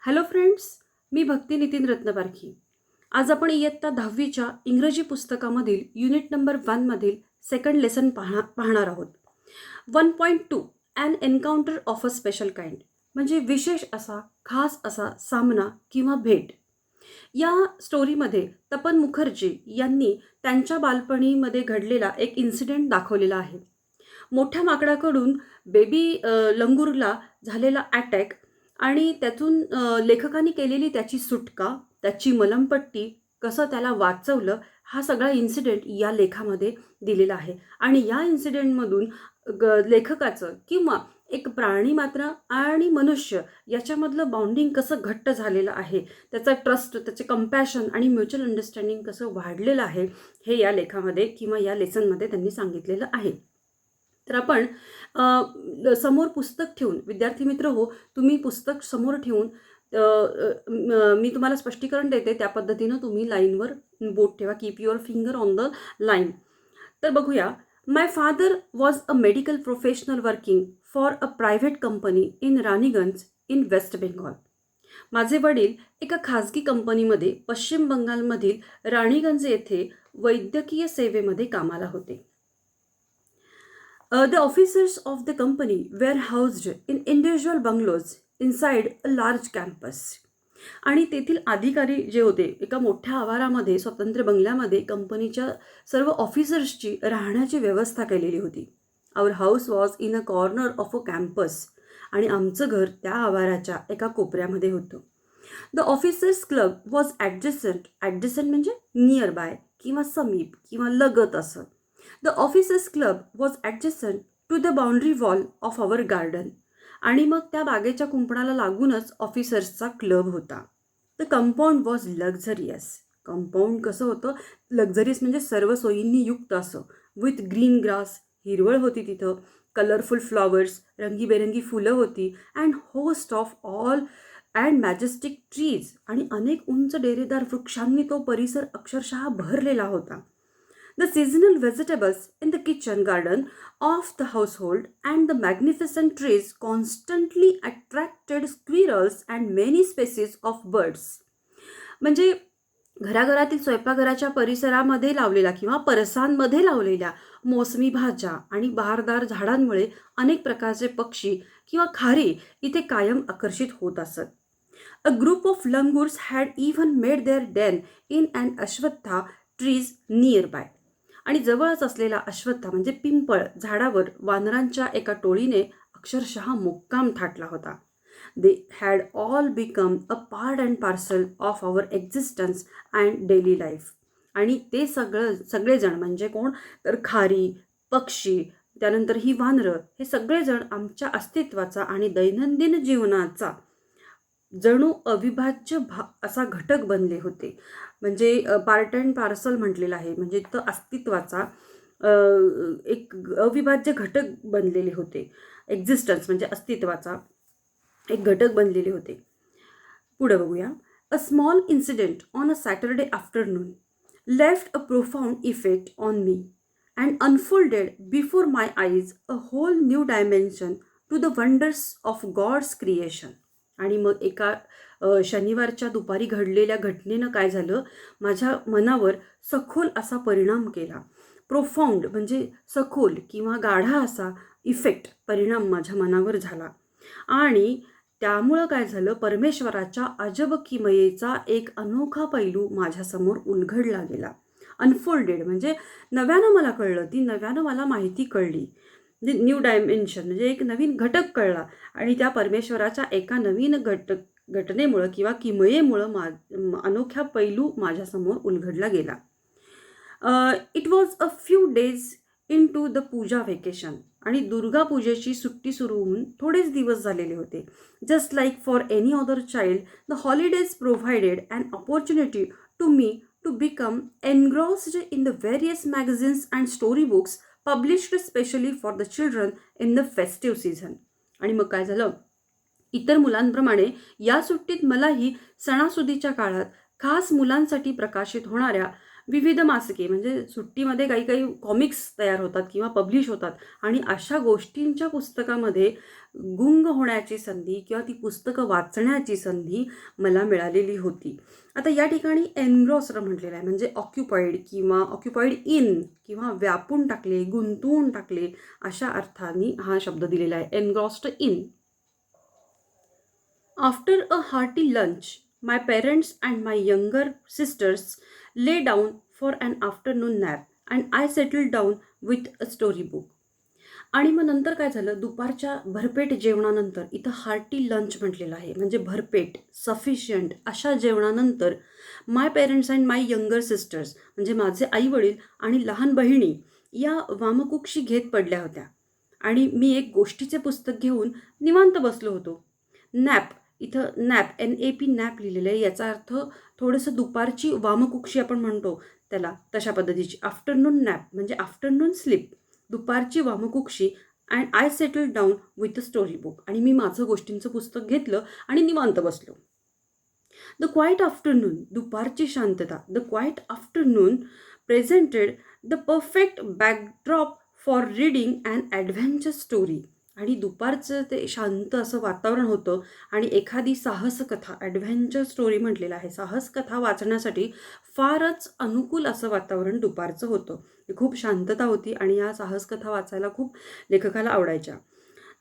Hello friends, मी भक्ती नितीन रत्नपारखी. आज आपण इयत्ता 10वीच्या इंग्रजी पुस्तकामधील युनिट नंबर 1मधील सेकंड लेसन पाहणार आहोत. 1.2 an encounter of a special kind म्हणजे विशेष असा, खास असा सामना किंवा भेट. या स्टोरीमध्ये तपन मुखर्जी यांनी त्यांच्या बालपणीमध्ये घडलेला एक इन्सिडेंट दाखवलेला आहे. मोठ्या माकडाकडून बेबी लंगूरला झालेला अटॅक आणि त्यातून लेखकांनी केलेली त्याची सुटका, त्याची मलमपट्टी, कसं त्याला वाचवलं, हा सगळा इन्सिडेंट या लेखामध्ये दिलेला आहे. आणि या इन्सिडेंटमधून लेखकाचं किंवा एक प्राणी मात्र आणि मनुष्य याच्यामधलं बॉन्डिंग कसं घट्ट झालेलं आहे, त्याचा ट्रस्ट, त्याचे कंपॅशन आणि म्युच्युअल अंडरस्टँडिंग कसं वाढलेलं आहे, हे या लेखामध्ये किंवा या लेसनमध्ये त्यांनी सांगितलेलं आहे. तर आपण समोर पुस्तक ठेवून, विद्यार्थी मित्र हो, तुम्ही पुस्तक समोर ठेवून मी तुम्हाला स्पष्टीकरण देते, त्या पद्धतीनं तुम्ही लाईनवर बोट ठेवा. Keep your finger on the line. तर बघूया. My father was a medical professional working for a private company in Raniganj in West Bengal. माझे वडील एका खाजगी कंपनीमध्ये पश्चिम बंगालमधील राणीगंज येथे वैद्यकीय सेवेमध्ये कामाला होते. The officers of the company were housed in individual bungalows inside a large campus. आणि तेथील अधिकारी जे होते एका मोठ्या आवारामध्ये, स्वतंत्र बंगल्यामध्ये कंपनीच्या सर्व ऑफिसर्सची राहण्याची व्यवस्था केलेली होती. Our house was in a corner of a campus. आणि आमचं घर त्या आवाराच्या एका कोपऱ्यामध्ये होतं. The officers club was adjacent म्हणजे नियर बाय किंवा समीप किंवा लगत असं. The officers club was adjacent to the boundary wall of our garden. आणि मग त्या बागेच्या कुंपणाला लागूनच ऑफिसर्सचा क्लब होता. The compound was luxurious. Compound कसं होतं? लक्झरियस म्हणजे सर्व सोयींनी युक्त असं. विथ ग्रीन ग्रास, हिरवळ होती तिथं, कलरफुल फ्लॉवर्स, रंगीबेरंगी फुलं होती, and host of all and majestic trees. आणि अनेक उंच डेरेदार वृक्षांनी तो परिसर अक्षरशः भरलेला होता. The seasonal vegetables in the kitchen garden of the household and the magnificent trees constantly attracted squirrels and many species of birds. म्हणजे घराघरातील स्वयंपाकघराच्या परिसरामध्ये लावलेल्या किंवा परसांमध्ये लावलेल्या मोसमी भाज्या आणि बहारदार झाडांमुळे अनेक प्रकारचे पक्षी किंवा खारी इथे कायम आकर्षित होत असत. A group of langurs had even made their den in an ashwatha trees nearby. आणि जवळच असलेला अश्वत्था म्हणजे पिंपळ झाडावर वानरांच्या एका टोळीने अक्षरशः मुक्काम थाटला होता. They had all become a part and parcel of our existence and daily life. आणि ते सगळेजण म्हणजे कोण? तर खारी, पक्षी, त्यानंतर ही वानरं, हे सगळेजण आमच्या अस्तित्वाचा आणि दैनंदिन जीवनाचा जणू अविभाज्य असा घटक बनले होते. म्हणजे पार्ट अँड पार्सल म्हटलेलं आहे, म्हणजे तो अस्तित्वाचा एक अविभाज्य घटक बनलेले होते. एक्झिस्टन्स म्हणजे अस्तित्वाचा एक घटक बनलेले होते. पुढे बघूया. A small incident on a Saturday afternoon left a profound effect on me and unfolded before my eyes a whole new dimension to the wonders of God's creation. आणि मग एका शनिवारच्या दुपारी घडलेल्या घटनेनं काय झालं? माझ्या मनावर सखोल असा परिणाम केला. प्रोफाऊंड म्हणजे सखोल किंवा गाढा असा इफेक्ट, परिणाम माझ्या मनावर झाला. आणि त्यामुळं काय झालं? परमेश्वराच्या अजब किमयेचा एक अनोखा पैलू माझ्यासमोर उलगडला गेला. अनफोल्डेड म्हणजे नव्यानं मला कळलं, ती नव्यानं मला माहिती कळली. म्हणजे न्यू डायमेन्शन म्हणजे एक नवीन घटक कळला. आणि त्या परमेश्वराच्या एका नवीन घटनेमुळं किंवा किमयेमुळं अनोख्या पैलू माझ्यासमोर उलगडला गेला. It was a few days into the puja vacation. आणि दुर्गा पूजेची सुट्टी सुरू होऊन थोडेच दिवस झालेले होते. Just like for any other child, the holidays provided an opportunity to me to become engrossed in the various magazines and story books published specially for the children in the festive season. आणि मग काय झालं? इतर मुलांप्रमाणे या सुट्टीत मलाही सणासुदीच्या काळात खास मुलांसाठी प्रकाशित होणाऱ्या विविध मासिके म्हणजे सुट्टीमध्ये काही काही कॉमिक्स तयार होतात किंवा पब्लिश होतात आणि अशा गोष्टींच्या पुस्तकामध्ये गुंग होण्याची संधी किंवा ती पुस्तकं वाचण्याची संधी मला मिळालेली होती. आता या ठिकाणी एनग्रॉस्ड म्हटलेलं आहे म्हणजे ऑक्युपाईड किंवा ऑक्युपाईड इन किंवा व्यापून टाकले, गुंतवून टाकले अशा अर्थाने हा शब्द दिलेला आहे, engrossed in. After a hearty lunch my parents and my younger sisters lay down for an afternoon nap and I settled down with a story book. आणि मग नंतर काय झालं, दुपारच्या भरपेट जेवणानंतर, इथं हार्टी लंच म्हटलेलं आहे म्हणजे भरपेट सफिशियंट अशा जेवणानंतर my parents and my younger sisters म्हणजे माझे आईवडील आणि लहान बहिणी या वामकुक्षी घेत पडल्या होत्या आणि मी एक गोष्टीचे पुस्तक घेऊन निवांत बसलो होतो. नॅप, इथं नॅप NAP नॅप लिहिलेलं आहे. याचा अर्थ थोडंसं दुपारची वामकुक्षी आपण म्हणतो त्याला तशा पद्धतीची. आफ्टरनून नॅप म्हणजे आफ्टरनून स्लीप, दुपारची वामकुक्षी. And I settle down with a story book आणि मी माझं गोष्टींचं पुस्तक घेतलं आणि निवांत बसलो. द क्वाईट आफ्टरनून, दुपारची शांतता. The quiet afternoon presented the perfect backdrop for reading and adventure story. आणि दुपारचं ते शांत असं वातावरण होतं आणि एखादी साहसकथा, ॲडव्हेंचर स्टोरी म्हटलेलं आहे, साहसकथा वाचण्यासाठी फारच अनुकूल असं वातावरण दुपारचं होतं. खूप शांतता होती आणि या साहसकथा वाचायला खूप लेखकाला आवडायच्या.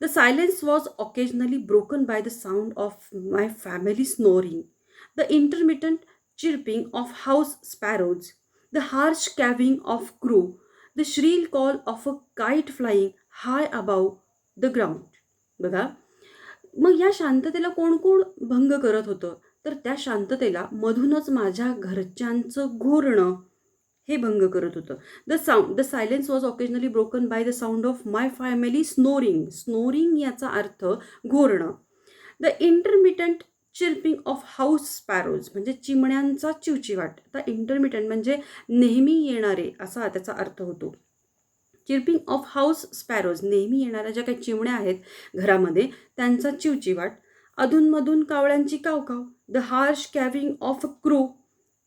The silence was occasionally broken by the sound of my family snoring, the intermittent chirping of house sparrows, the harsh cawing of crows, the shrill call of a kite flying high above the ground. बघा, मग या शांततेला कोण कोण भंग करत होतं, तर त्या शांततेला मधूनच माझ्या घरच्यांचं घोरणं हे भंग करत होतं. The silence was occasionally broken by the sound of my family snoring. Snoring याचा अर्थ घोरणं. The intermittent chirping of house sparrows म्हणजे चिमण्यांचा चिवचिवाट. आता इंटरमिटंट म्हणजे नेहमी येणारे असा त्याचा अर्थ होतो. चिर्पिंग ऑफ हाऊस स्पॅरोज नेहमी येणाऱ्या ज्या काही चिमण्या आहेत घरामध्ये त्यांचा चिवचिवाट. अधूनमधून कावळ्यांची कावकाव. The harsh cawing of a crows,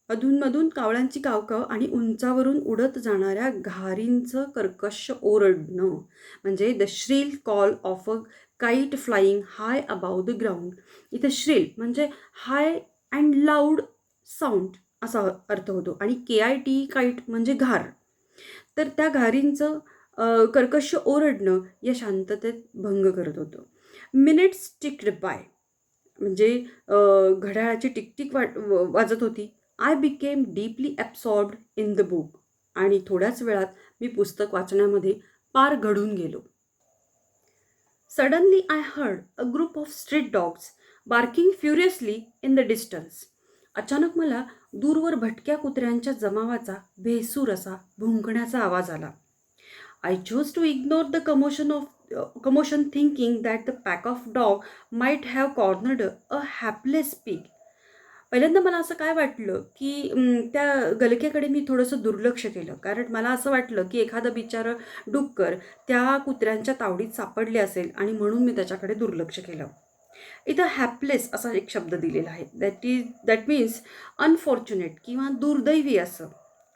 अधूनमधून कावळ्यांची कावकाव आणि उंचावरून उडत जाणाऱ्या घारींचं कर्कश ओरडणं म्हणजे the shrill call of a kite flying high above the ground. इथं श्रील म्हणजे हाय अँड लाऊड साऊंड असा अर्थ होतो आणि KIT काईट म्हणजे घार. तर त्या घारींचं कर्कश ओरडणं या शांततेत भंग करत होतं. मिनिट्स टिक्ड बाय म्हणजे घड्याळाची टिकटिक वाजत होती. I became deeply absorbed in the book आणि थोड्याच वेळात मी पुस्तक वाचण्यामध्ये पार घडून गेलो. Suddenly I heard a group of street dogs barking furiously in the distance. अचानक मला दूरवर भटक्या कुत्र्यांच्या जमावाचा भेसूर असा भुंकण्याचा आवाज आला. I chose to ignore the commotion thinking that the pack of dog might have cornered a hapless pig. पहिल्यांदा मला असं काय वाटलं की त्या गलक्याकडे मी थोडंसं दुर्लक्ष केलं कारण मला असं वाटलं की एखादं बिचारं डुक्कर त्या कुत्र्यांच्या तावडीत सापडले असेल आणि म्हणून मी त्याच्याकडे दुर्लक्ष केलं. इथं हॅपलेस असा एक शब्द दिलेला आहे. दॅट मीन्स अनफॉर्च्युनेट किंवा दुर्दैवी असं.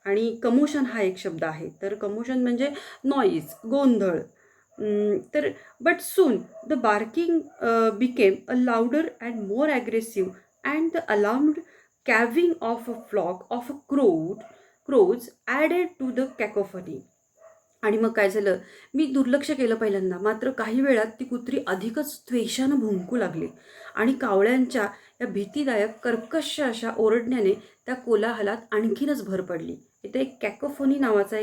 आणि कमोशन हा एक शब्द आहे. तर कमोशन म्हणजे नॉईज, गोंधळ. तर but soon the barking became a louder and more aggressive and the alarmed cawing of a flock of a crows added to the cacophony. आणि मग काय झालं, मी दुर्लक्ष केलं पहिल्यांदा, मात्र काही वेळात ती कुत्री अधिकच द्वेषानं भुंकू लागली आणि कावळ्यांच्या या भीतीदायक कर्कश अशा ओरडण्याने त्या कोलाहलात आणखीनच भर पडली. इथे एक कॅकोफोनी नावाचा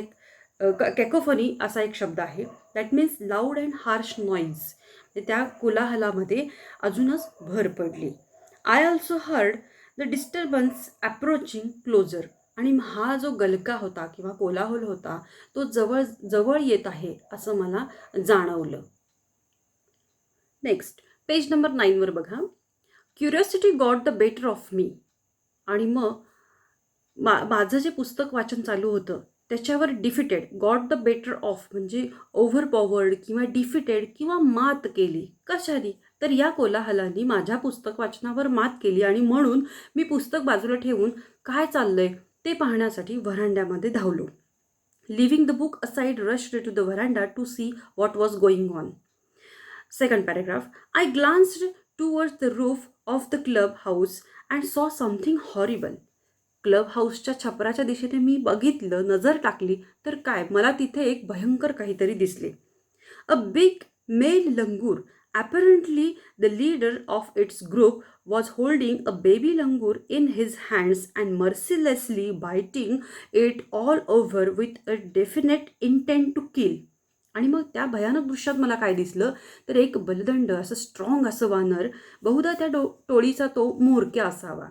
कॅकोफोनी असा एक शब्द आहे. That means loud and harsh noise. त्या कोलाहलामध्ये अजूनच भर पडली. I also heard the disturbance approaching closer. आणि हा जो गलका होता किंवा कोलाहल होता तो जवळ जवळ येत आहे असं मला जाणवलं. नेक्स्ट पेज नंबर 9वर बघा. Curiosity got the better of me. आणि मग माझं जे पुस्तक वाचन चालू होतं त्याच्यावर defeated, got the better of म्हणजे ओव्हरपॉवर्ड किंवा डिफिटेड किंवा मात केली. कशाने, तर या कोलाहलांनी माझ्या पुस्तक वाचनावर मात केली आणि म्हणून मी पुस्तक बाजूला ठेवून काय चाललंय ते पाहण्यासाठी व्हरांड्यामध्ये धावलो. Leaving the book aside rushed to the veranda to see what was going on. Second paragraph. I glanced towards the roof of the club house and saw something horrible. Club हाऊसच्या छपराच्या दिशेने मी बघितलं, नजर टाकली, तर काय, मला तिथे एक भयंकर काहीतरी दिसले. A big male langur, apparently the leader of its group, was holding a baby langur in his hands and mercilessly biting it all over with a definite intent to kill. आणि मग त्या भयानक दृश्यात मला काय दिसलं, तर एक बलदंड असं स्ट्रॉंग असं वानर, बहुधा त्या टोळीचा तो म्होरक्या असावा,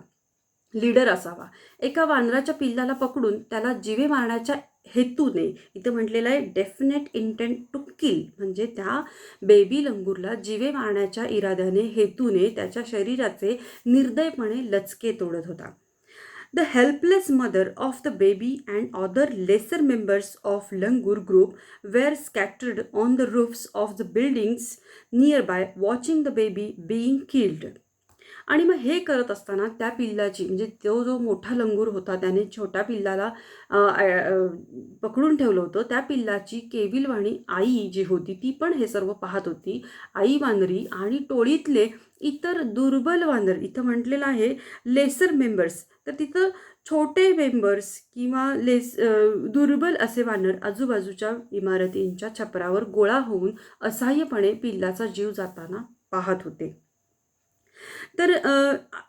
लीडर असावा, एका वानराच्या पिल्लाला पकडून त्याला जिवे मारण्याच्या हेतूने, इथं म्हटलेलं आहे डेफिनेट इंटेंट टू किल, म्हणजे त्या बेबी लंगूरला जिवे मारण्याच्या इराद्याने, हेतूने त्याच्या शरीराचे निर्दयपणे लचके तोडत होता. The helpless mother of the baby and other lesser members of langur group were scattered on the roofs of the buildings nearby watching the baby being killed. आणि मग हे करत असताना त्या पिल्लाची, म्हणजे तो जो मोठा लंगूर होता त्याने छोट्या पिल्लाला पकडून ठेवलं होतं, त्या पिल्लाची केविलवाणी आई जी होती ती पण हे सर्व पाहत होती. आई वानरी आणि टोळीतले इतर दुर्बल वानर, इथं म्हटलेलं आहे लेसर मेंबर्स, तर तिथं छोटे मेंबर्स किंवा दुर्बल असे वानर आजूबाजूच्या इमारतींच्या छपरावर गोळा होऊन असहाय्यपणे पिल्लाचा जीव जाताना पाहत होते. तर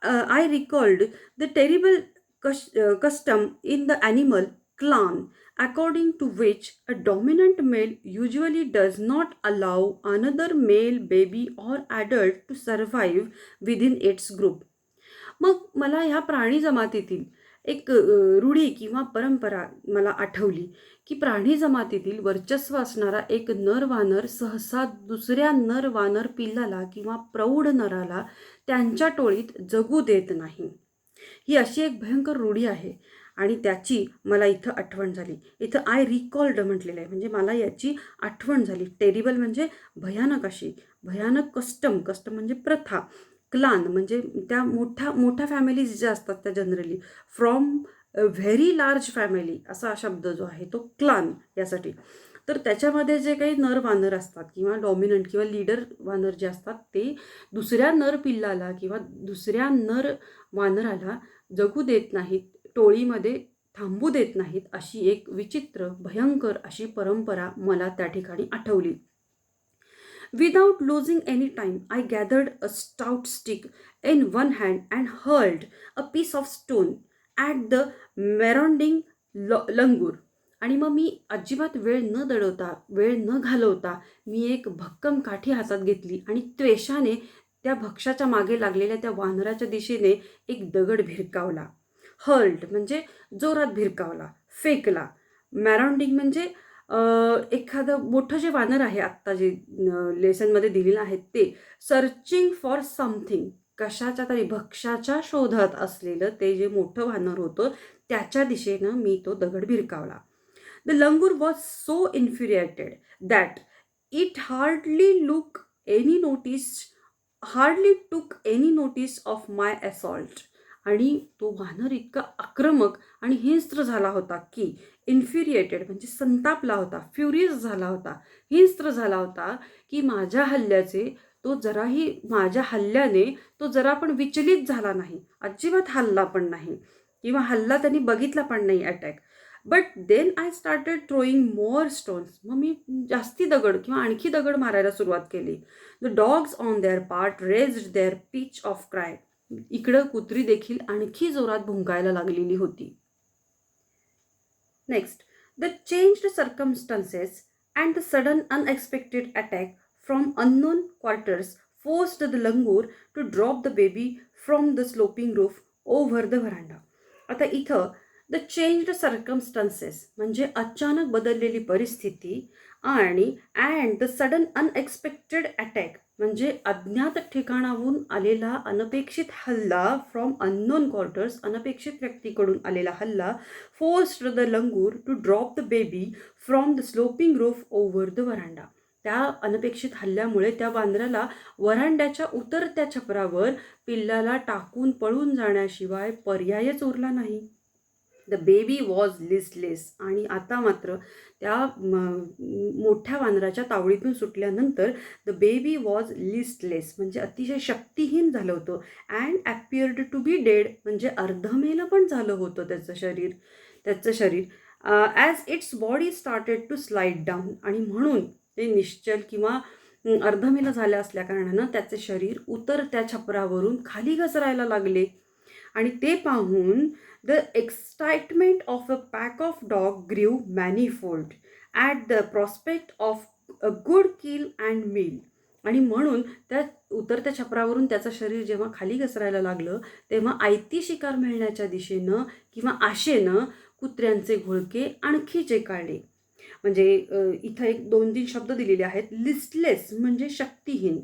I recalled the terrible custom in the animal clan, according to which a dominant male usually does not allow another male baby or adult to survive within its group. मग मला ह्या प्राणी जमातीतील एक रूढी किंवा परंपरा मला आठवली की प्राणी जमातीतील वर्चस्व असणारा एक नर वानर सहसा दुसऱ्या नर वानर पिल्लाला किंवा प्रौढ नराला त्यांच्या टोळीत जगू देत नाही. ही अशी एक भयंकर रूढी आहे आणि त्याची मला इथं आठवण झाली. इथं आय रिकॉल्ड म्हटलेलं आहे, म्हणजे मला याची आठवण झाली. टेरिबल म्हणजे भयानक, अशी भयानक कस्टम म्हणजे प्रथा. क्लान म्हणजे त्या मोठ्या फॅमिलीज ज्या असतात त्या generally, from very large family असा शब्द जो आहे तो क्लान यासाठी. तर त्याच्यामध्ये जे काही नर वानर असतात किंवा डॉमिनंट किंवा लीडर वानर जे असतात ते दुसऱ्या नर पिल्लाला किंवा दुसऱ्या नर वानराला जगू देत नाहीत, टोळीमध्ये थांबू देत नाहीत, अशी एक विचित्र भयंकर अशी परंपरा मला त्या ठिकाणी आठवली. Without losing any time, I gathered a stout stick in one hand and hurled a piece of stone at the marauding langur. आणि मग मी अजिबात वेळ न घालवता मी एक भक्कम काठी हातात घेतली आणि त्वेषाने त्या भक्ष्याच्या मागे लागलेल्या त्या वानराच्या दिशेने एक दगड भिरकावला. हर्ल्ड म्हणजे जोरात भिरकावला, फेकला. मॅराउंडिंग म्हणजे एखादं मोठं जे वानर आहे आत्ता जे लेसनमध्ये दिलेलं आहे ते सर्चिंग फॉर समथिंग, कशाच्या तरी भक्ष्याच्या शोधात असलेलं ते जे मोठं वानर होतं त्याच्या दिशेनं मी तो दगड भिरकावला. The langur was so infuriated that it hardly took any notice of my assault. आणि तो वानर इतका आक्रमक आणि हिंस्त्र झाला होता की इन्फ्युरिएटेड म्हणजे संतापला होता, फ्युरियस झाला होता, हिंस्त्र झाला होता की माझ्या हल्ल्याने तो जरा पण विचलित झाला नाही, अजिबात हल्ला पण नाही किंवा हल्ला त्यांनी बघितला पण नाही attack. But then I started throwing more stones. मग मी जास्ती दगड किंवा आणखी दगड मारायला सुरुवात केली. The dogs on their part raised their pitch of cry. इकडं कुत्री देखील आणखी जोरात भुंकायला लागलेली होती. Next, the changed circumstances and the sudden unexpected attack from unknown quarters forced the langur to drop the baby from the sloping roof over the veranda. आता इथं द चेंज्ड सर्कमस्टन्सेस म्हणजे अचानक बदललेली परिस्थिती आणि and the sudden unexpected attack म्हणजे अज्ञात ठिकाणाहून आलेला अनपेक्षित हल्ला, फ्रॉम अननोन क्वार्टर्स अनपेक्षित व्यक्तीकडून आलेला हल्ला, forced the langur to drop the baby from the sloping roof over the veranda. त्या अनपेक्षित हल्ल्यामुळे त्या वानराला वरांड्याच्या उतरत्या छपरावर पिल्लाला टाकून पळून जाण्याशिवाय पर्यायच उरला नाही. The baby was listless. आणि आता मात्र त्या मोठ्या वानराच्या तावडीतून सुटल्यानंतर द बेबी वॉज लिस्टलेस म्हणजे अतिशय शक्तिहीन झालं होतं. And appeared to be dead म्हणजे अर्धमेलं पण झालं होतं त्याचं शरीर as its body started to slide down. आणि म्हणून ते निश्चल किंवा अर्धमेलं झालं असल्याकारणानं त्याचे शरीर उतरत्या छपरावरून खाली घसरायला लागले. आणि ते पाहून the excitement of a pack of dog grew manifold at the prospect of a good kill and meal. आणि म्हणून त्या उतरत्या छपरावरून त्याचं शरीर जेव्हा खाली घसरायला लागलं तेव्हा आयती शिकार मिळण्याच्या दिशेनं किंवा आशेनं कुत्र्यांचे घोळके आणखी चेकाळले. म्हणजे इथं एक 2-3 शब्द दिलेले आहेत. लिस्टलेस म्हणजे शक्तिहीन,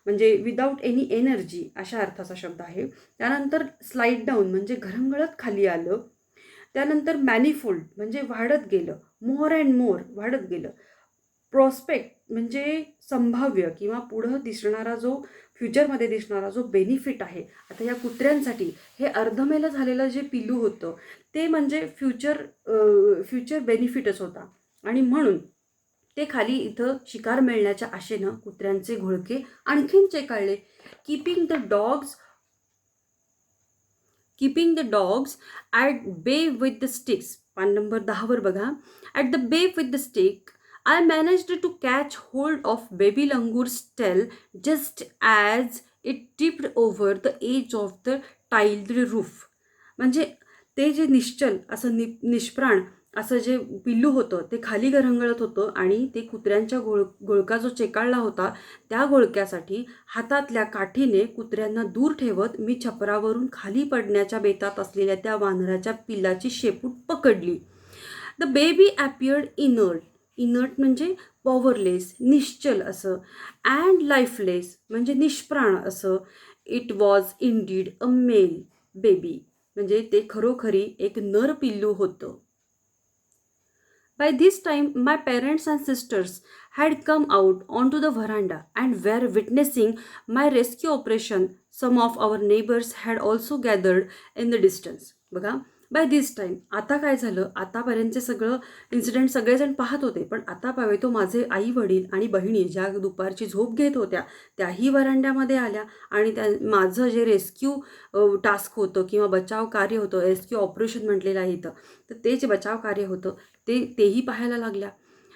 म्हणजे विदाऊट एनी एनर्जी अशा अर्थाचा शब्द आहे. त्यानंतर स्लाइड डाऊन म्हणजे घरंगळत खाली आलं. त्यानंतर मॅनिफोल्ड म्हणजे वाढत गेलं, मोर अँड मोर वाढत गेलं. प्रॉस्पेक्ट म्हणजे संभाव्य किंवा पुढं दिसणारा जो फ्युचरमध्ये दिसणारा जो बेनिफिट आहे. आता या कुत्र्यांसाठी हे अर्धमेलं झालेलं जे पिलू होतं ते म्हणजे फ्युचर बेनिफिटच होता. आणि म्हणून ते खाली इथं शिकार मिळण्याच्या आशेनं कुत्र्यांचे घोळके आणखीन चेकाळले. कीपिंग द डॉग्स ॲट बे विथ द स्टिक्स. पान नंबर 10 वर बघा. ॲट द बे with the stick I managed to catch hold of baby Langur's tail just as it tipped over the edge of the tiled roof. म्हणजे ते जे निश्चल असं निष्प्राण असं जे पिल्लू होतं ते खाली घरंगळत होतं आणि ते कुत्र्यांच्या घोळका जो चेकाळला होता त्या घोळक्यासाठी हातातल्या काठीने कुत्र्यांना दूर ठेवत मी छपरावरून खाली पडण्याच्या बेतात असलेल्या त्या वानराच्या पिल्लाची शेपूट पकडली. द बेबी ॲपियर्ड इनर्ट म्हणजे पॉवरलेस, निश्चल असं. अँड लाईफलेस म्हणजे निष्प्राण असं. It was indeed a male baby म्हणजे ते खरोखरी एक नर पिल्लू होतं. By this time, my parents and sisters had come out onto the veranda and were witnessing my rescue operation. Some of our neighbors had also gathered in the distance. बघा, by this time आता काय झालं, आतापर्यंतचे सगळं incident सगळेजण पाहत होते, पण आता पाहावे तो माझे आई वडील आणि बहिणी ज्या दुपारची झोप घेत होत्या त्याही वरांड्यामध्ये आल्या आणि माझं जे रेस्क्यू टास्क होतं किंवा बचाव कार्य होतं, रेस्क्यू ऑपरेशन म्हटलेलं आहे इथं, तर ते जे बचाव कार्य होतं तेही पाहायला लागल्या.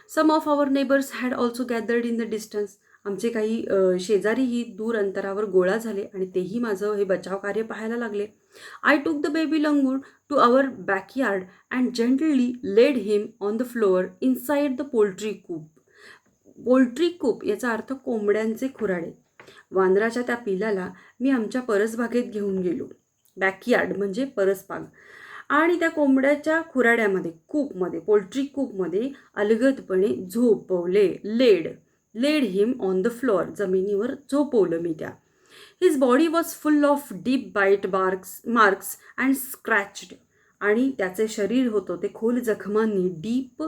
Some of our neighbours had also gathered in the distance. आमचे काही शेजारीही दूर अंतरावर गोळा झाले आणि तेही माझं हे बचाव कार्य पाहायला लागले. I took the baby langur to our backyard and gently laid him on the floor inside the poultry coop. Poultry coop याचा अर्थ कोंबड्यांचे खुराडे. वानराच्या त्या पिलाला मी आमच्या परसबागेत घेऊन गेलो. बॅकयार्ड म्हणजे परसबाग. आणि त्या कोंबड्याच्या खुराड्यामध्ये कूपमध्ये पोल्ट्री कूपमध्ये अलगदपणे झोपवले. Laid him on the floor जमिनीवर झोपवलं मी त्या. His body was full of deep bite marks and scratched. आणि त्याचे शरीर होतं ते खोल जखमांनी डीप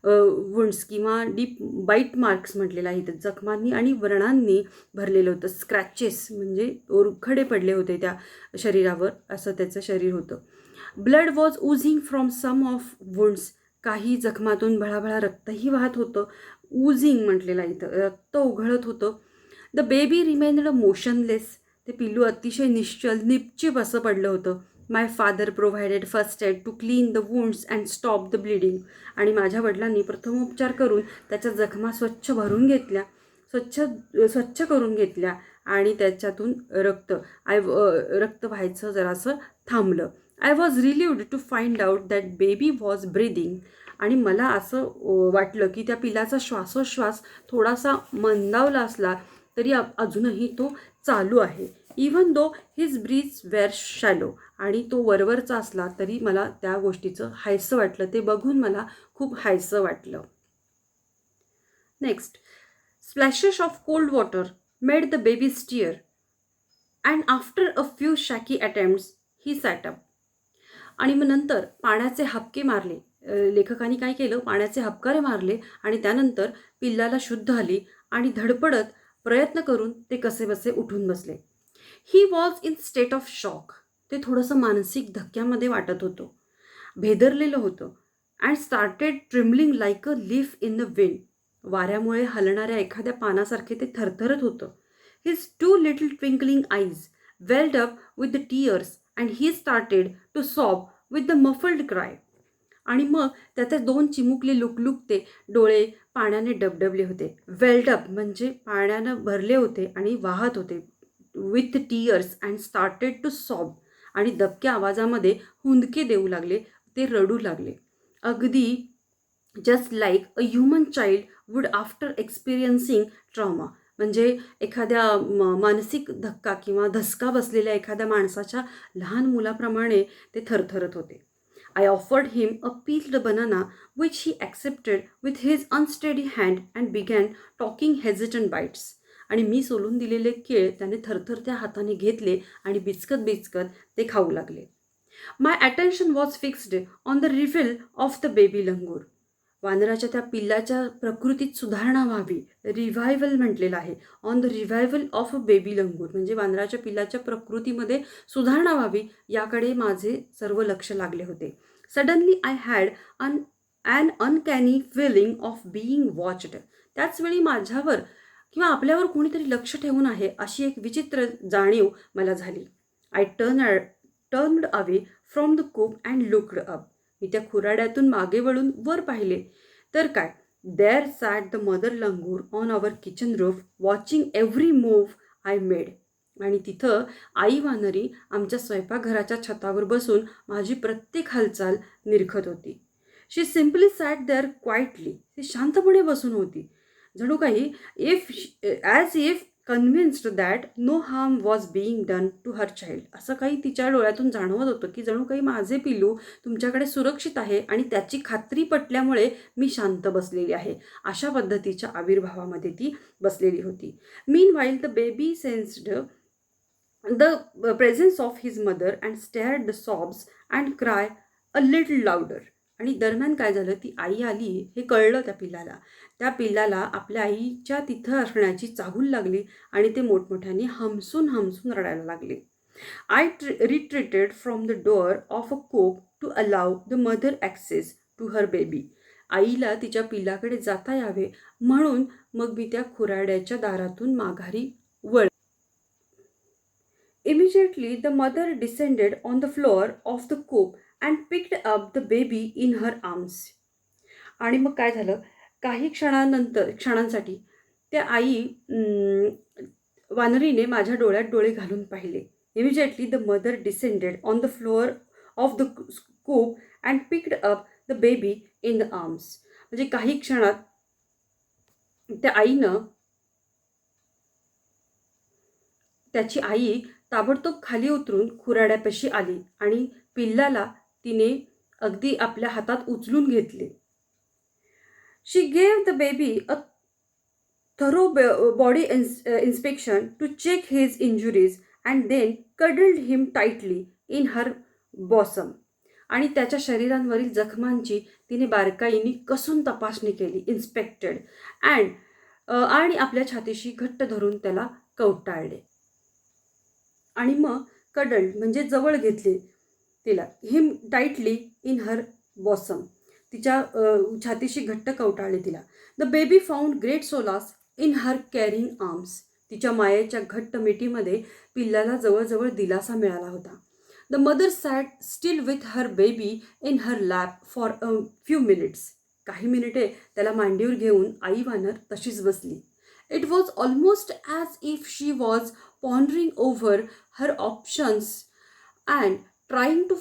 वुंड्स किंवा डीप बाईट मार्क्स म्हटलेलं आहे तर जखमांनी आणि व्रणांनी भरलेलं होतं. स्क्रॅचेस म्हणजे ओरखडे पडले होते त्या शरीरावर असं त्याचं शरीर होतं. Blood was oozing from some of wounds. काही जखमातून भळाभळा रक्तही वाहत होतं. उझिंग म्हटलेलं इथं रक्त उघळत होतं. The baby remained motionless. ते पिल्लू अतिशय निश्चिप असं पडलं होतं. My father provided first aid to clean the wounds and stop the bleeding. आणि माझ्या वडिलांनी प्रथमोपचार करून त्याच्या जखमा स्वच्छ करून घेतल्या आणि त्याच्यातून रक्त व्हायचं जरासं थांबलं. I was relieved to find out that baby was breathing. आणि मला असं वाटलं की त्या पिलाचा श्वासोश्वास थोडासा मंदावला असला तरी अजूनही तो चालू आहे. Even though his breaths were shallow. आणि तो वरवरचा असला तरी मला त्या गोष्टीचं हायसं वाटलं. ते बघून मला खूप हायसं वाटलं. Next, splashes of cold water made the baby stir and after a few shaky attempts he sat up. आणि मग नंतर पाण्याचे हबके मारले. लेखकांनी काय केलं, पाण्याचे हबकारे मारले आणि त्यानंतर पिल्लाला शुद्ध आली आणि धडपडत प्रयत्न करून ते कसेबसे उठून बसले. He was in state of shock. ते थोडंसं मानसिक धक्क्यामध्ये वाटत होतं. भेदरलेलं होतं. And started trembling like a leaf in the wind. वाऱ्यामुळे हलणाऱ्या एखाद्या पानासारखे ते थरथरत होतं. His two little twinkling eyes welled up with the tears and he started to sob with the muffled cry. आणि मग त्याचे दोन चिमुकले लुकलुकते डोळे पाण्याने डबडबले होते. वेल्ड अप म्हणजे पाण्यानं भरले होते आणि वाहत होते. With tears and started to sob आणि दबक्या आवाजामध्ये हुंदके देऊ लागले, ते रडू लागले. अगदी just like a human child would after experiencing trauma. म्हणजे एखाद्या मानसिक धक्का किंवा धसका बसलेल्या एखाद्या माणसाच्या लहान मुलाप्रमाणे ते थरथरत होते. I offered him a peeled banana, which he accepted with his unsteady hand and began talking hesitant bites. आणि मी सोलून दिलेले केळ त्याने थरथरत्या हाताने घेतले आणि बिचकत बिचकत ते खाऊ लागले. My attention was fixed on the revival of the baby langur. वानराच्या त्या पिल्लाच्या प्रकृतीत सुधारणा व्हावी, रिव्हायवल म्हटलेलं आहे. On the revival of a baby langur म्हणजे वानराच्या पिल्लाच्या प्रकृतीमध्ये सुधारणा व्हावी याकडे माझे सर्व लक्ष लागले होते. Suddenly I had an uncanny feeling of being watched. त्याचवेळी माझ्यावर किंवा आपल्यावर कोणीतरी लक्ष ठेवून आहे अशी एक विचित्र जाणीव मला झाली. I turned away from the coop and looked up. मी त्या खुराड्यातून मागे वळून वर पाहिले तर काय, there sat the mother langur on our kitchen roof watching every move I made. आणि तिथं आई वानरी आमच्या स्वयंपाकघराच्या छतावर बसून माझी प्रत्येक हालचाल निरखत होती. She simply sat there quietly. ती शांतपणे बसून होती, जणू काही as if convinced that no harm was being done to her child. असं काही तिच्या डोळ्यातून जाणवत होतं की जणू काही माझे पिल्लू तुमच्याकडे सुरक्षित आहे आणि त्याची खात्री पटल्यामुळे मी शांत बसलेली आहे, अशा पद्धतीच्या आविर्भावामध्ये ती बसलेली होती. Meanwhile the baby sensed the presence of his mother and stared the sobs and cry a little louder. आणि दरम्यान काय झालं, ती आई आली हे कळलं त्या पिल्लाला आपल्या आईच्या तिथं असण्याची चाहूल लागली आणि ते मोठमोठ्याने हमसून हमसून रडायला लागले. I retreated from the door of a cope to allow the mother access to her baby. आईला तिच्या पिल्लाकडे जाता यावे म्हणून मग मी त्या खुराड्याच्या दारातून माघारी वळ. Immediately the mother descended on the floor of the coop and picked up the baby in her arms. आणि मग काय झालं, काही क्षणांसाठी त्या वानरीने माझ्या डोळ्यात डोळे घालून पाहिले. Immediately the mother descended on the floor of the coop and picked up the baby in the arms. म्हणजे काही क्षणात त्या आईनं त्याची आई ताबडतोब खाली उतरून खुराड्यापाशी आली आणि पिल्लाला तिने अगदी आपल्या हातात उचलून घेतले. She gave the baby a thorough body inspection to check his injuries and then cuddled him tightly in her bosom. आणि त्याच्या शरीरांवरील जखमांची तिने बारकाईने कसून तपासणी केली, इन्स्पेक्टेड, आणि आपल्या छातीशी घट्ट धरून त्याला कवटाळले. आणि मग कडल्ड म्हणजे जवळ घेतले तिला, him tightly in her bosom, तिच्या छातीशी घट्ट कवटाळले तिला. The baby found great solace in her caring arms. तिच्या मायेच्या घट्ट मिठीमध्ये पिल्लाला जवळजवळ दिलासा मिळाला होता. The mother sat still with her baby in her lap for a few minutes. काही मिनिटे त्याला मांडीवर घेऊन आई वानर तशीच बसली. It was almost as if she was pondering over her options and trying to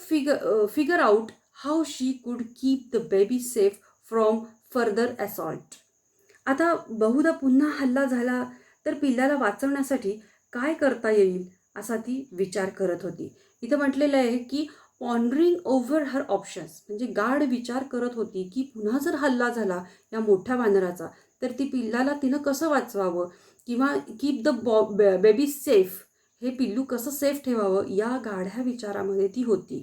figure out how she could keep the baby safe from further assault. आता बहुधा पुन्हा हल्ला झाला तर पिल्लाला वाचवण्यासाठी काय करता येईल असा ती विचार करत होती. इथं म्हटलेलं आहे की पॉन्डरिंग ओव्हर हर ऑप्शन्स म्हणजे गाढ विचार करत होती की पुन्हा जर हल्ला झाला या मोठ्या वानराचा तर ती पिल्लाला तिनं कसं वाचवावं किंवा कीप द बेबी सेफ, हे पिल्लू कसं सेफ ठेवावं या गाढ्या विचारामध्ये ती होती.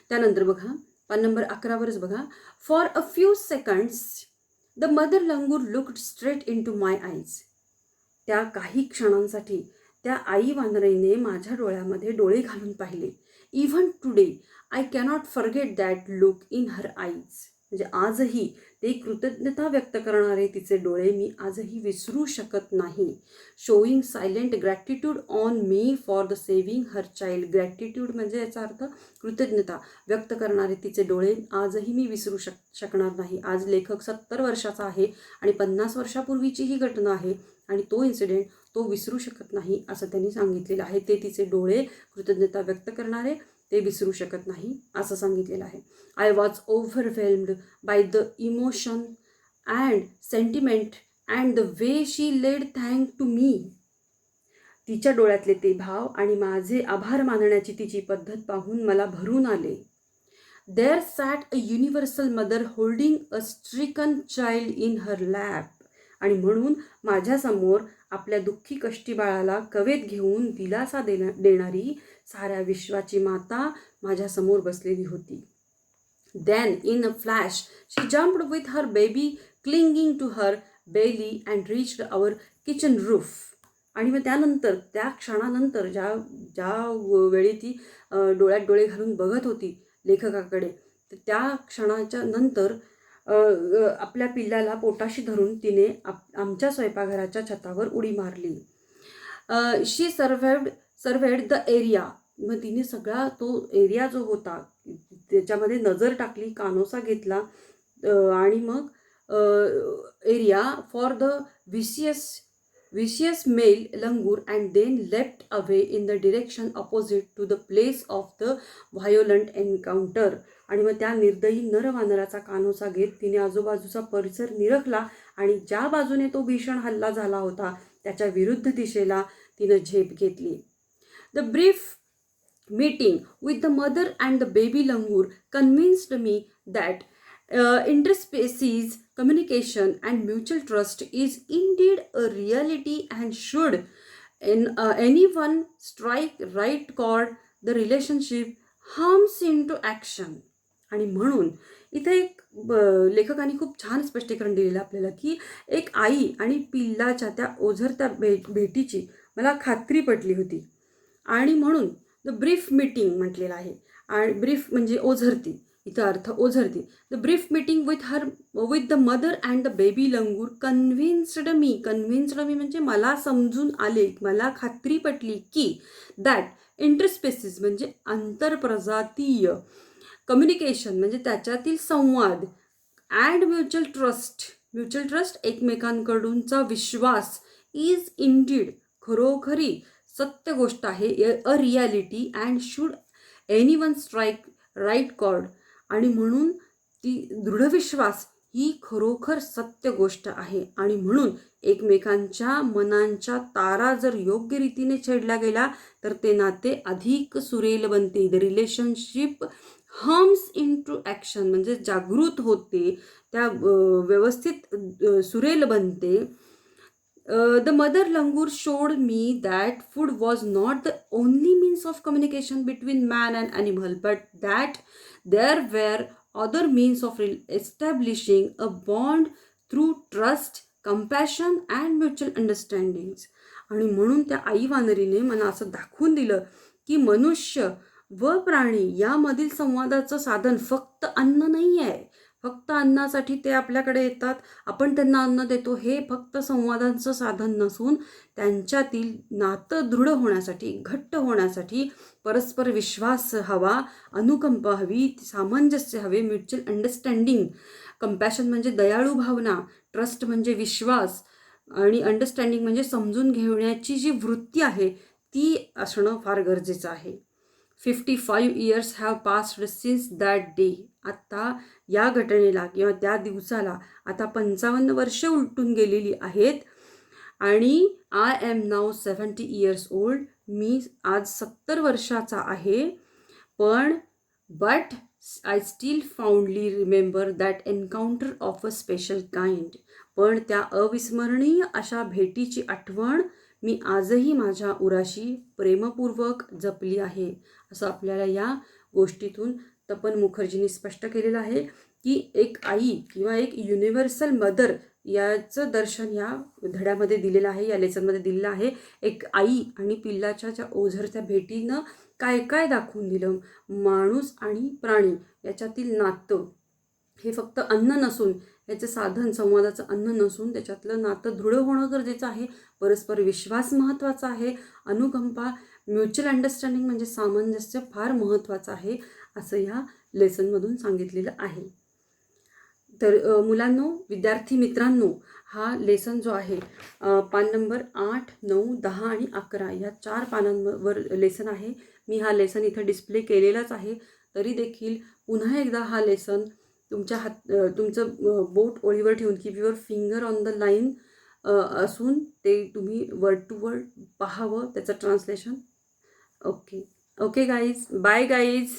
त्यानंतर बघा पान नंबर 11वरच बघा. For a few seconds the mother langur looked straight into my eyes. त्या काही क्षणांसाठी त्या आई वानरीने माझ्या डोळ्यामध्ये डोळे घालून पाहिले. Even today I cannot forget that look in her eyes. म्हणजे आजही ते कृतज्ञता व्यक्त करणारे तिचे डोळे मी आजही विसरू शकत नाही. Showing silent gratitude on me for the saving her child. Gratitude म्हणजे याचा अर्थ कृतज्ञता व्यक्त करणारे तिचे डोळे आजही मी विसरू शकणार नाही. आज लेखक 70 वर्षाचा आहे आणि 50 वर्षापूर्वीची ही घटना आहे आणि तो इन्सिडेंट तो विसरू शकत नाही असं त्यांनी सांगितलेलं आहे. ते तिचे डोळे कृतज्ञता व्यक्त करणारे ते विसरू शकत नाही असं सांगितलेलं आहे. I was overwhelmed by the emotion and sentiment and the way she laid thank to me. तिच्या डोळ्यातले ते भाव आणि माझे आभार मानण्याची तिची पद्धत पाहून मला भरून आले. There sat a universal mother holding a stricken child in her lap. आणि म्हणून माझ्यासमोर आपल्या दुःखी कष्टी बाळाला कवेत घेऊन दिलासा देणारी साऱ्या विश्वाची माता माझ्यासमोर बसलेली होती. Then in a flash she jumped with her baby clinging to her belly and reached our kitchen roof. आणि मग त्यानंतर त्या क्षणानंतर ज्या ज्या वेळी ती डोळ्यात डोळे घालून बघत होती लेखकाकडे, तर त्या क्षणाच्या नंतर आपल्या पिल्लाला पोटाशी धरून तिने आमच्या स्वयंपाकघराच्या छतावर उडी मारली. शी सर्व्हेड द एरिया. मग तिने सगळा तो एरिया जो होता त्याच्यामध्ये नजर टाकली, कानोसा घेतला आणि मग area for the vicious male langur and then leapt away in the direction opposite to the place of the violent encounter. आणि मग त्या निर्दयी नरवानराचा कानोसा घेत तिने आजूबाजूचा परिसर निरखला आणि ज्या बाजूने तो भीषण हल्ला झाला होता त्याच्या विरुद्ध दिशेला तिनं झेप घेतली. The brief meeting with the mother and the baby langur convinced me that interspecies communication and mutual trust is indeed a reality and should anyone strike right chord the relationship hums into action. आणि म्हणून इथे एक लेखकाने खूप छान स्पष्टीकरण दिलेलं आपल्याला की एक आई आणि पिल्लाच्या त्या ओझरत्या भेटीची मला खात्री पटली होती आणि म्हणून द ब्रीफ मीटिंग म्हटलेलं आहे. आणि ब्रीफ म्हणजे ओझरती, इथं अर्थ ओझरती. The brief meeting with the mother and the baby langur convinced me म्हणजे मला समजून आले, मला खात्री पटली की दॅट इंटरस्पेसिस म्हणजे आंतरप्रजातीय, कम्युनिकेशन म्हणजे त्याच्यातील संवाद, अँड म्युच्युअल ट्रस्ट एकमेकांकडूनचा विश्वास, इज इंडीड खरोखरी सत्य गोष्ट आहे, a reality and should anyone strike right chord. आणि म्हणून ती दृढविश्वास ही खरोखर सत्य गोष्ट आहे आणि म्हणून एकमेकांच्या मनांच्या तारा जर योग्य रीतीने छेडल्या गेला तर ते नाते अधिक सुरेल बनते. The relationship hums into action म्हणजे जागृत होते, त्या व्यवस्थित सुरेल बनते. The mother langur showed me that food was not the only means of communication between man and animal, but that there were other means of establishing a bond through trust, compassion and mutual understandings. आणि म्हणून त्या आई वानरीने मला असं दाखवून दिलं की मनुष्य व प्राणी यामधील संवादाचं साधन फक्त अन्न नाही आहे. फक्त अन्नासाठी ते आपल्याकडे येतात, आपण त्यांना अन्न देतो, हे फक्त संवादांचं साधन नसून त्यांच्यातील नातं दृढ होण्यासाठी, घट्ट होण्यासाठी परस्पर विश्वास हवा, अनुकंपा हवी, सामंजस्य हवे, म्युच्युअल अंडरस्टँडिंग. कंपॅशन म्हणजे दयाळू भावना, ट्रस्ट म्हणजे विश्वास आणि अंडरस्टँडिंग म्हणजे समजून घेण्याची जी वृत्ती आहे ती असणं फार गरजेचं आहे. 55 years have passed since that day. आता या घटनेला किंवा त्या दिवसाला आता 55 वर्ष उलटून गेलेली आहेत आणि I am now 70 years old. मी आज 70 वर्षाचा आहे, पण but I still fondly remember that encounter of a special kind. पण त्या अविस्मरणीय अशा भेटीची आठवण मी आजही माझ्या उराशी प्रेमपूर्वक जपली आहे, असं आपल्याला या गोष्टीतून तपन मुखर्जींनी स्पष्ट केलेलं आहे. की एक आई किंवा एक युनिव्हर्सल मदर याचं दर्शन या धड्यामध्ये दिलेलं आहे, या लेसनमध्ये दिलेलं आहे. एक आई आणि पिल्लाच्या ज्या ओझरत्या भेटीनं काय काय दाखवून दिलं. माणूस आणि प्राणी याच्यातील नातं हे फक्त अन्न नसून, याचं साधन संवादाचं अन्न नसून, त्याच्यातलं नातं दृढ होणं गरजेचं आहे. परस्पर विश्वास महत्त्वाचा आहे. अनुकंपा, म्युच्युअल अंडरस्टँडिंग म्हणजे सामंजस्य फार महत्त्वाचं आहे, असं ह्या लेसनमधून सांगितलेलं आहे. तर मुलांनो, विद्यार्थी मित्रांनो, हा लेसन जो आहे पान नंबर 8, 9, 10 आणि 11 या 4 पानांवर लेसन आहे. मी हा लेसन इथं डिस्प्ले केलेलाच आहे. तरी देखील पुन्हा एकदा हा लेसन तुमचं बोट ओळीवर ठेवून, keep your finger on the line असून ते तुम्ही वर्ड टू वर्ड पाहावं, त्याचं translation. Okay. Okay guys, bye guys.